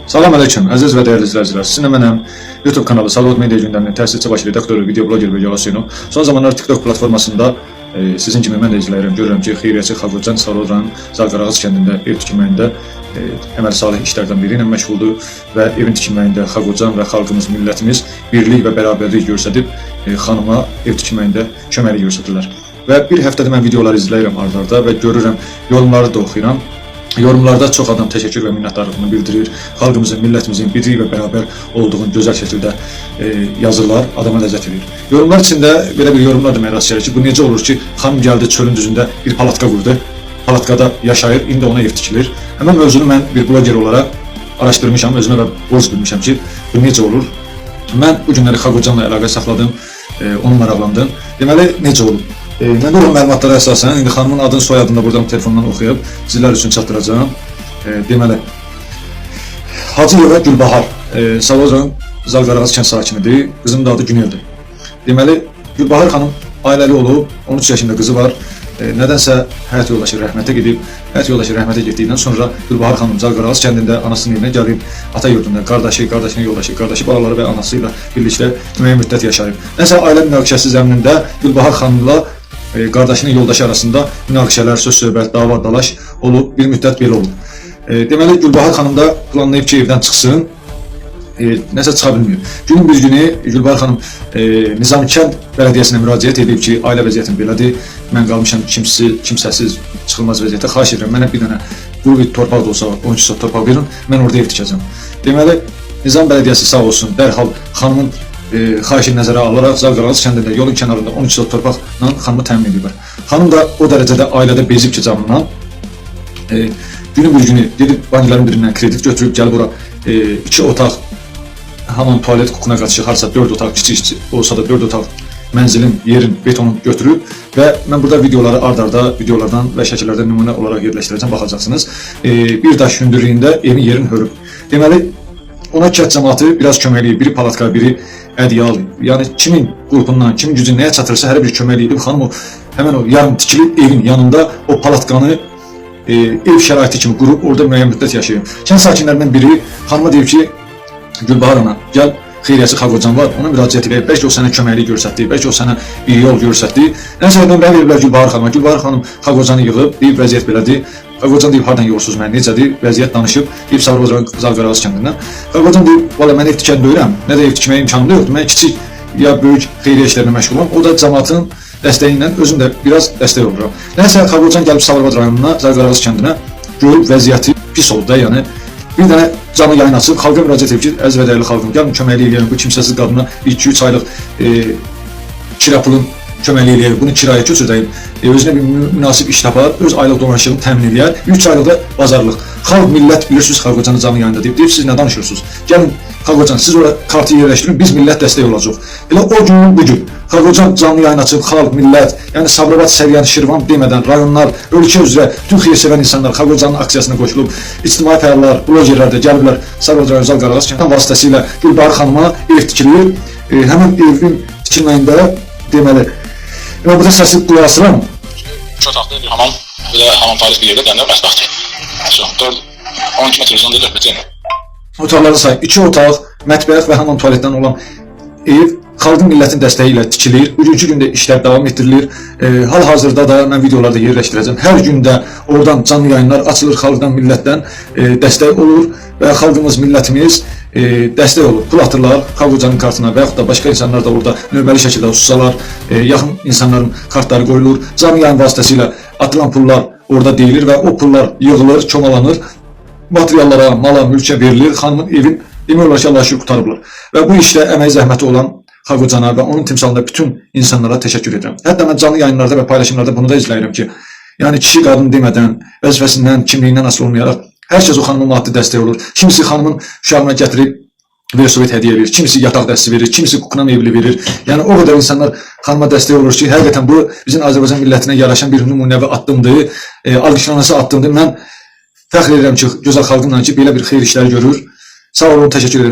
Salam aleyküm, əziz və dəyərli izləyicilər. Sizinlə mənəm YouTube kanalı Salavat Media gündəminin təsisçi baş redaktoru, video bloger və Yalasino. Son zamanlar TikTok platformasında sizin kimi mən də izləyirəm. Görürəm ki, xeyriyyətçi Xalqocan Salodranın Zalqarağız kəndində ev tikilməyində əməl salih işlərdən biri ilə məşğuldur və evin tikilməyində Xalqocan və xalqımız, millətimiz birlik və bərabərlik göstərib xanıma ev tikilməyində köməklik göstərirlər. Və bir həftədə mən videoları izləyirəm ard-arda və görürəm, yorumları da oxuyuram. Yorumlarda çox adam təşəkkür və minnətdarlığını bildirir. Xalqımızın, millətimizin birlik və bərabər olduğunu gözəl şəkildə yazırlar, adama ləzzət verir. Yorumlar içində belə bir yorumlar da mən rast gəlir ki, bu necə olur ki, xanım gəldi çölün düzündə bir palatka qurdu, palatkada yaşayır, indi ona ev tikilir. Həmən mövzunu mən bir bloger olaraq araşdırmışam, özümə və borc bilmişəm ki, bu necə olur. Mən bu günləri Xalqocanla əlaqə saxladım, onu maraqlandım. Deməli, necə olur? Mən də o məlumatlara əsasən, indi xanımın adını, soyadını da buradan telefondan oxuyub sizlər üçün çatdıracağım. Deməli, Hacıyeva Gülbahar, Salodran Zalqarağız kənd sakinidir, qızının da adı Güneldir. Deməli, Gülbahar xanım ailəli olub, 13 yaşında qızı var. Nədənsə həyat yoldaşı rəhmətə gedib, həyat yoldaşı rəhmətə getdikdən sonra Gülbahar xanım Zalqarağız kəndində anasının evinə gəlib, ata yurdunda qardaşı, qardaşının yoldaşı, qardaşı balaları və anası ilə birlikdə müəyyən müddət yaşayıb. Nəsə ailə münaqişəsi zəminində Gülbahar xanımla qardaşının yoldaşı arasında münaqişələr, söz-söhbət, dava-dalaş olub, bir müddət belə olub. Deməli, Gülbahar xanım da planlayıb ki, evdən çıxsın, nəsə çıxa bilmir. Günün bir günü Gülbahar xanım Nizamkənd Bələdiyyəsinə müraciət edib ki, ailə vəziyyətim belədir, mən qalmışam kimsəsiz, çıxılmaz vəziyyətə, xahiş edirəm, mənə bir dənə quru bir torpaq da olsa, 12 sot torpaq verin, mən orada ev tikəcəm. Deməli, Nizam Bələdiyyəsi sağ olsun, dərhal xanımın xahişi nəzərə alaraq Zalqarağız kəndində yolun kənarında 13 sot torpaqla xanımı təmin ediblər. Xanım da o dərəcədə ailədə bezib ki, canından günün bir günü gedib bankların birindən kredit götürüb, gəlib ora 2 otaq, hamam tualet qukuna qaçışıq, harca 4 otaq, kiçik olsa da 4 otaq mənzilin, yerin, betonunu götürüb və mən burada videoları ard-arda videolardan və şəkillərdən nümunə olaraq yerləşdirəcəm, baxacaqsınız. Bir daş hündürlüyündə evin yerin hörüb. Deməli, ona kənd cəmaatı biraz köməkliyib, biri palatka, biri ədyal, yəni kimin qrupundan, kimin gücü nəyə çatırsa hər bir köməkliyib, xanım həmən o yarım tikilib evin yanında o palatkanı ev şəraiti kimi qurub, orada müəyyən müddət yaşayıb. Kənd sakinlərindən biri xanıma deyib ki, Gülbahar ana, gəl, xeyriyyəçi Xalqocan var, ona müraciət edib, bəlkə o sənə köməklik göstərdi, bəlkə o sənə bir yol göstərdi. Nəsə nömrə veriblər Gülbahar xanıma. Gülbahar xanım Xalqocanı yığıb, deyib vəziyyət belədir. Xalqocan deyib, hardan yoxsuz mən, necədir, vəziyyət danışıb, deyib Salodran Zalqarağız kəndindən. Xalqocan deyib, valla mən ev tikən deyirəm, nə də ev tikməyə imkanım da yoxdur, mən kiçik ya böyük xeyriyyə işlərinə məşğulam, o da cəmaatın dəstəyi ilə özüm də biraz dəstək oluram. Nəsə Xalqocan gəlib Salodran rayonuna, Zalqarağız kəndinə, görüb vəziyyəti pis oldu da, yəni bir dənə canlı yayın açıb, xalqa müraciət edib ki, əziz və dəyərli xalqım, gəlin köməklik eləyək, bu kimsəsiz qadına 2-3 aylıq kira pulun köməklik eləyək, bunu kiraya köçürdəyim, özünə bir münasib iş tapar, öz aylıq dolanışını təmin eləyər, 3 aylıq da bazarlıq. Xalq, millət bilirsiniz Xalqocanı canlı yayında deyib, siz nə danışırsınız? Gəlin Xalqocan, siz orada kartı yerləşdirin, biz millət dəstək olacaq. Elə o gün bugün Xalqocan canlı yayın açıb, xalq, millət, yəni Sabirabad, Səriyan, Şirvan demədən rayonlar, ölkə üzrə bütün xeyir-sevən insanlar Xalqocanın aksiyasına qoşulub, ictimai fəallar, blogerlər də gəliblər Salodran Zalqarağız kənd vasitəsilə Gülbahar xanıma ev tikilir. Həmin evin tikilməyində deməli, və burada səsi qulaq asıram. 2 otaqlı hamam, bir də hamam faiz bir yerdə dənə mətbəxdir. 12 metr uzunluğunda 4 metr. Otaqların sayı 2 otaq, mətbəx və hamam tualetdən olan ev xalqın millətin dəstəyi ilə tikilir. Bugünkü gündə işlər davam etdirilir. Hal-hazırda da mən videolarda yerləşdirəcəm. Hər gündə oradan canlı yayınlar açılır, xalqdan, millətdən dəstək olur və xalqımız, millətimiz dəstək olur. Pul atırlar Xalqocanın kartına və yaxud da başqa insanlar da orada növbəli şəkildə husussalar, yaxın insanların kartları qoyulur. Canlı yayın vasitəsilə atılan pullar orada deyilir və o pullar yığılır, çomalanır, materiallara, mala, mülkə verilir. Xanımın evin demək olar ki, Allah şükür qurtarıblar. Və bu işdə əmək zəhməti olan Xalqocana və onun timsalında bütün insanlara təşəkkür edirəm. Hətta mən canlı yayınlarda və paylaşımlarda bunu da izləyirəm ki, yəni kişi qadın demədən, vəzifəsindən, kimliyindən asılı olmayaraq hər kəs o xanımın maddi dəstək olur. Kimisi xanımın uşağına gətirib velosiped hədiyyə verir, kimisi yataq dəsti verir, kimisi kukuna mebli verir. Yəni o qədər insanlar xanıma dəstək olur ki, həqiqətən bu bizim Azərbaycan millətinə yaraşan bir nümunəvi addımdır, alqışlanası addımdır. Mən fəxr edirəm ki, gözəl xalqımla ki, belə bir xeyir işləri görür. Sağ olun, təşəkkür edirəm.